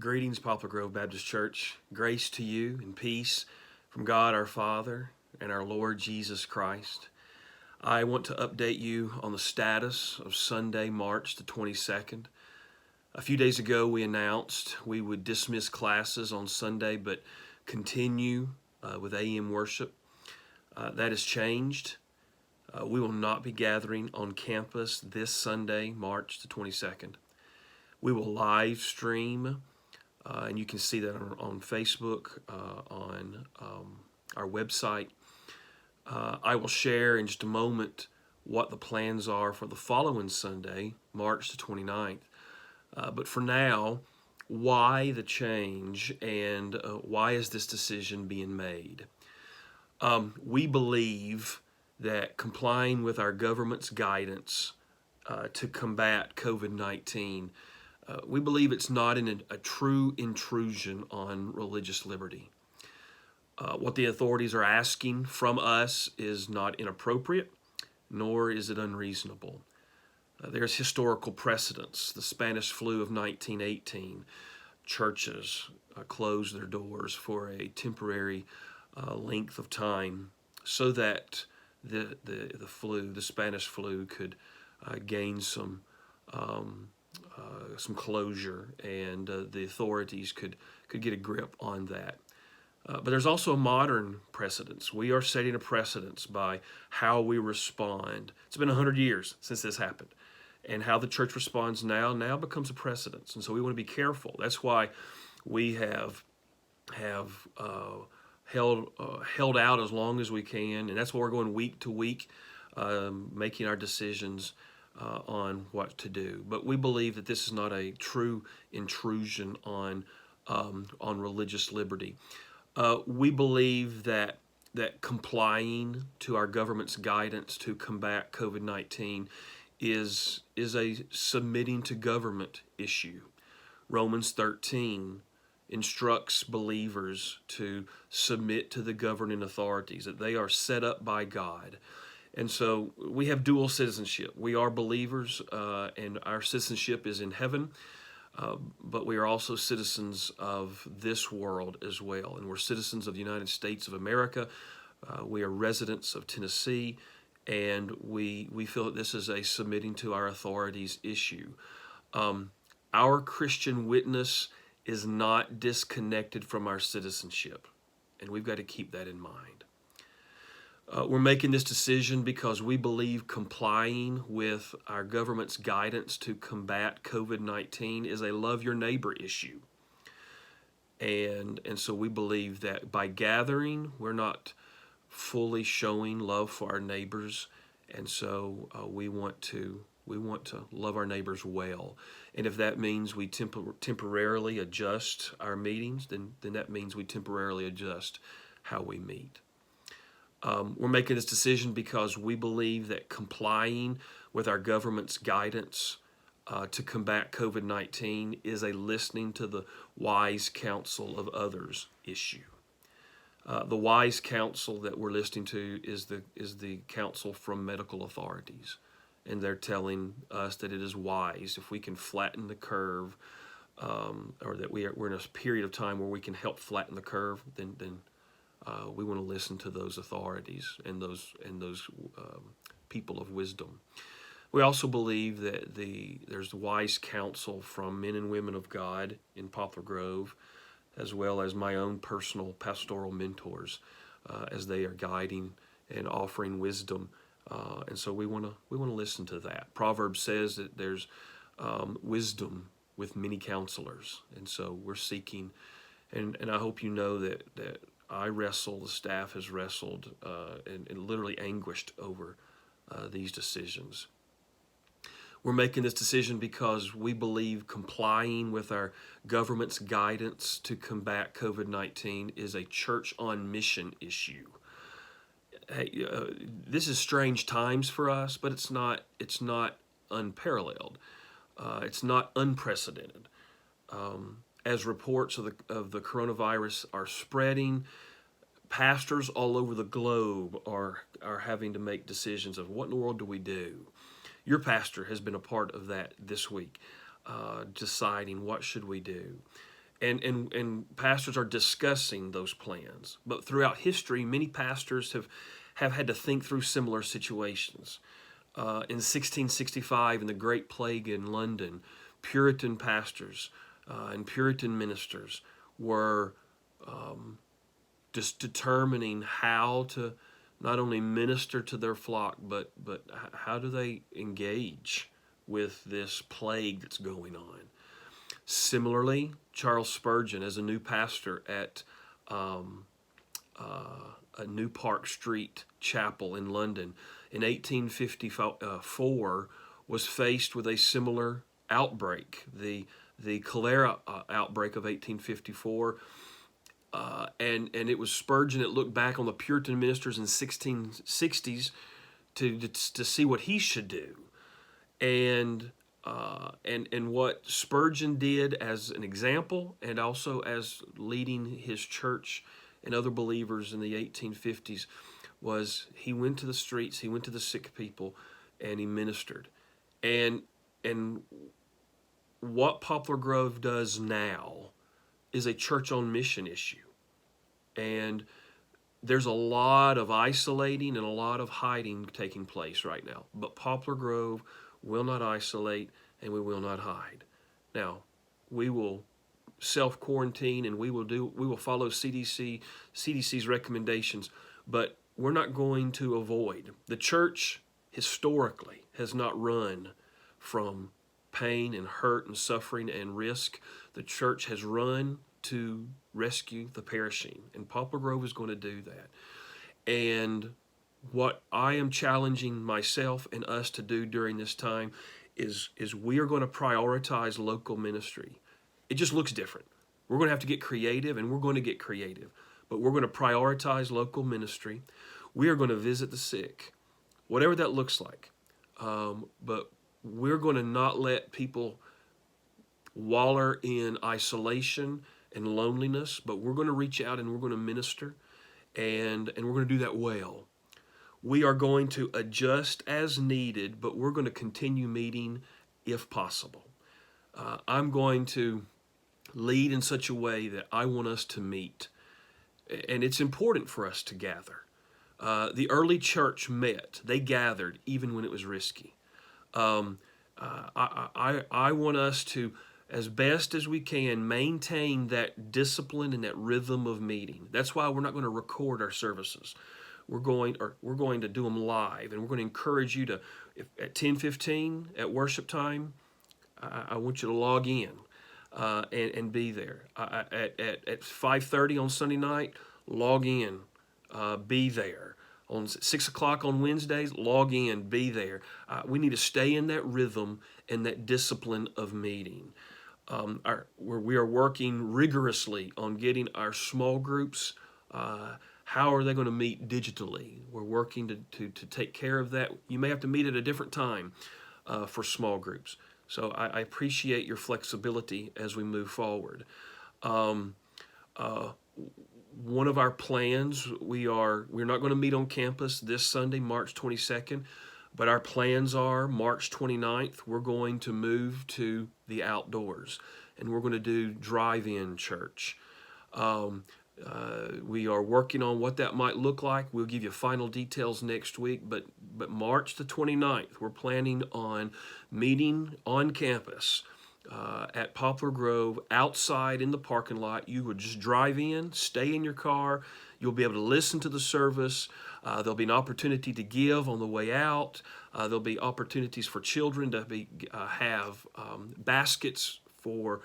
Greetings, Poplar Grove Baptist Church. Grace to you and peace from God our Father and our Lord Jesus Christ. I want to update you on the status of Sunday, March the 22nd. A few days ago, we announced we would dismiss classes on Sunday, but continue with AM worship. That has changed. We will not be gathering on campus this Sunday, March the 22nd. We will live stream, and you can see that on Facebook, on our website. I will share in just a moment what the plans are for the following Sunday, March the 29th. But for now, why the change and why is this decision being made? We believe that complying with our government's guidance to combat COVID-19, we believe it's not a true intrusion on religious liberty. What the authorities are asking from us is not inappropriate, nor is it unreasonable. There's historical precedents. The Spanish flu of 1918, churches closed their doors for a temporary length of time so that the Spanish flu could gain some closure, and the authorities could get a grip on that. But there's also a modern precedence. We are setting a precedence by how we respond. It's been 100 years since this happened, and how the church responds now becomes a precedence. And so we want to be careful. That's why we have held out as long as we can, and that's why we're going week to week, making our decisions on what to do. But we believe that this is not a true intrusion on religious liberty. We believe that complying to our government's guidance to combat COVID-19 is a submitting to government issue. Romans 13 instructs believers to submit to the governing authorities, that they are set up by God. And so we have dual citizenship. We are believers, and our citizenship is in heaven, but we are also citizens of this world as well. And we're citizens of the United States of America. We are residents of Tennessee, and we feel that this is a submitting to our authorities issue. Our Christian witness is not disconnected from our citizenship, and we've got to keep that in mind. We're making this decision because we believe complying with our government's guidance to combat COVID-19 is a love your neighbor issue. And so we believe that by gathering, we're not fully showing love for our neighbors. And so we want to love our neighbors well. And if that means we temporarily adjust our meetings, then that means we temporarily adjust how we meet. We're making this decision because we believe that complying with our government's guidance to combat COVID-19 is a listening to the wise counsel of others issue. The wise counsel that we're listening to is the counsel from medical authorities, and they're telling us that it is wise if we can flatten the curve, or that we're in a period of time where we can help flatten the curve. Then we want to listen to those authorities and those people of wisdom. We also believe that there's wise counsel from men and women of God in Poplar Grove, as well as my own personal pastoral mentors, as they are guiding and offering wisdom. And so we want to listen to that. Proverbs says that there's wisdom with many counselors, and so we're seeking. And I hope you know that I wrestle, the staff has wrestled, and literally anguished over these decisions. We're making this decision because we believe complying with our government's guidance to combat COVID-19 is a church on mission issue. Hey, this is strange times for us, but it's not unparalleled. It's not unprecedented. As reports of the coronavirus are spreading, pastors all over the globe are having to make decisions of what in the world do we do. Your pastor has been a part of that this week, deciding what should we do. and pastors are discussing those plans. But throughout history, many pastors have had to think through similar situations. In 1665, in the Great Plague in London, Puritan pastors and Puritan ministers were just determining how to not only minister to their flock, but how do they engage with this plague that's going on. Similarly, Charles Spurgeon, as a new pastor at a New Park Street chapel in London in 1854, was faced with a similar outbreak, the cholera outbreak of 1854. And it was Spurgeon that looked back on the Puritan ministers in 1660s to see what he should do, and what Spurgeon did as an example, and also as leading his church and other believers in the 1850s, was he went to the streets, he went to the sick people, and he ministered. And what Poplar Grove does now is a church on mission issue. And there's a lot of isolating and a lot of hiding taking place right now. But Poplar Grove will not isolate, and we will not hide. Now, we will self-quarantine, and we will follow CDC's recommendations, but we're not going to avoid. The church historically has not run from pain and hurt and suffering and risk. The church has run to rescue the perishing, and Poplar Grove is going to do that. And what I am challenging myself and us to do during this time is we are going to prioritize local ministry. It just looks different. We're going to have to get creative, and we're going to get creative, but we're going to prioritize local ministry. We are going to visit the sick, whatever that looks like. But we're going to not let people waller in isolation and loneliness, but we're going to reach out and we're going to minister, and we're going to do that well. We are going to adjust as needed, but we're going to continue meeting if possible. I'm going to lead in such a way that I want us to meet, and it's important for us to gather. The early church met. They gathered even when it was risky. I want us to, as best as we can, maintain that discipline and that rhythm of meeting. That's why we're not going to record our services. We're going to do them live, and we're going to encourage you to, at 10:15 at worship time, I want you to log in and be there. At 5:30 on Sunday night, log in, be there. On 6 o'clock on Wednesdays, log in, be there. We need to stay in that rhythm and that discipline of meeting. We are working rigorously on getting our small groups. How are they going to meet digitally? We're working to take care of that. You may have to meet at a different time for small groups. So I appreciate your flexibility as we move forward. One of our plans, we're not going to meet on campus this Sunday, March 22nd, but our plans are March 29th, we're going to move to the outdoors, and we're going to do drive-in church. We are working on what that might look like. We'll give you final details next week, but March the 29th, we're planning on meeting on campus at Poplar Grove, outside in the parking lot. You would just drive in, stay in your car. You'll be able to listen to the service. There'll be an opportunity to give on the way out. There'll be opportunities for children to have baskets for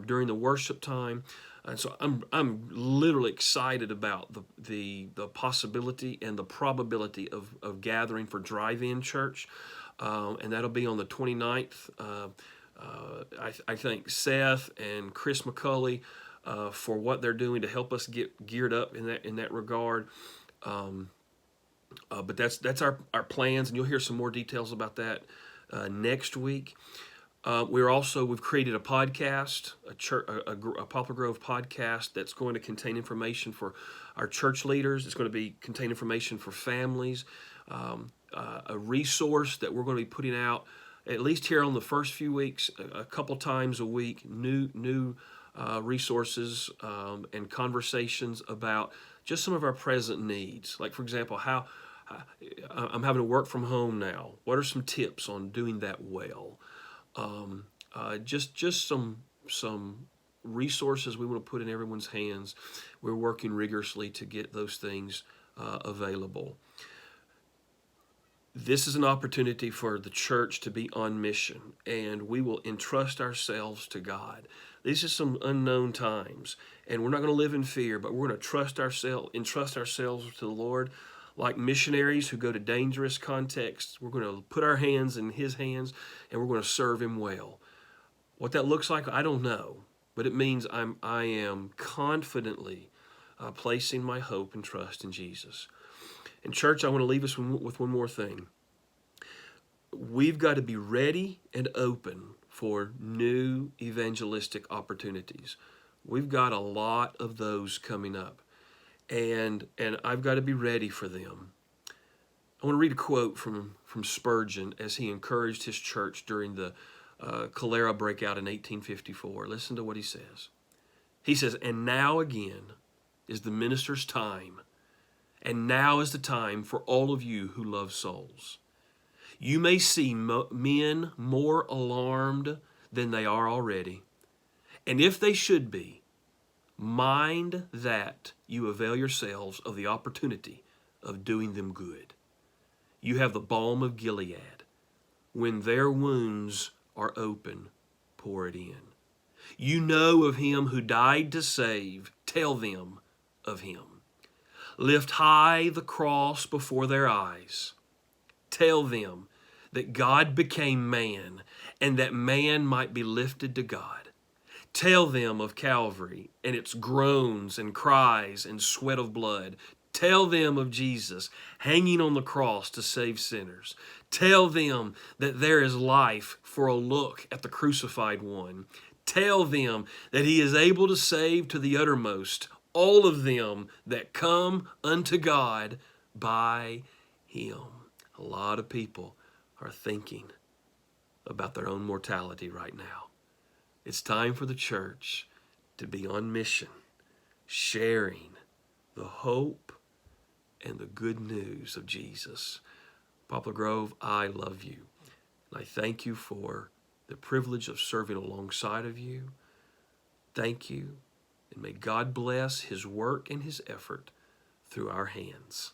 during the worship time. And so I'm literally excited about the possibility and the probability of gathering for drive-in church, and that'll be on the 29th. I thank Seth and Chris McCulley for what they're doing to help us get geared up in that regard. But that's our plans, and you'll hear some more details about that next week. We've created a podcast, a Poplar Grove podcast that's going to contain information for our church leaders. It's going to contain information for families, a resource that we're going to be putting out at least here on the first few weeks, a couple times a week, new resources and conversations about just some of our present needs. Like, for example, how I'm having to work from home now. What are some tips on doing that well? Just some resources we want to put in everyone's hands. We're working rigorously to get those things available. This is an opportunity for the church to be on mission, and we will entrust ourselves to God. These are some unknown times, and we're not going to live in fear, but we're going to entrust ourselves to the Lord like missionaries who go to dangerous contexts. We're going to put our hands in His hands, and we're going to serve Him well. What that looks like, I don't know, but it means I am confidently placing my hope and trust in Jesus. And church, I want to leave us with one more thing. We've got to be ready and open for new evangelistic opportunities. We've got a lot of those coming up, and I've got to be ready for them. I want to read a quote from Spurgeon as he encouraged his church during the cholera breakout in 1854. Listen to what he says. He says, "And now again is the minister's time. And now is the time for all of you who love souls. You may see men more alarmed than they are already. And if they should be, mind that you avail yourselves of the opportunity of doing them good. You have the balm of Gilead. When their wounds are open, pour it in. You know of Him who died to save. Tell them of Him. Lift high the cross before their eyes. Tell them that God became man and that man might be lifted to God. Tell them of Calvary and its groans and cries and sweat of blood. Tell them of Jesus hanging on the cross to save sinners. Tell them that there is life for a look at the crucified one. Tell them that He is able to save to the uttermost all of them that come unto God by Him." A lot of people are thinking about their own mortality right now. It's time for the church to be on mission, sharing the hope and the good news of Jesus. Poplar Grove, I love you. And I thank you for the privilege of serving alongside of you. Thank you. And may God bless His work and His effort through our hands.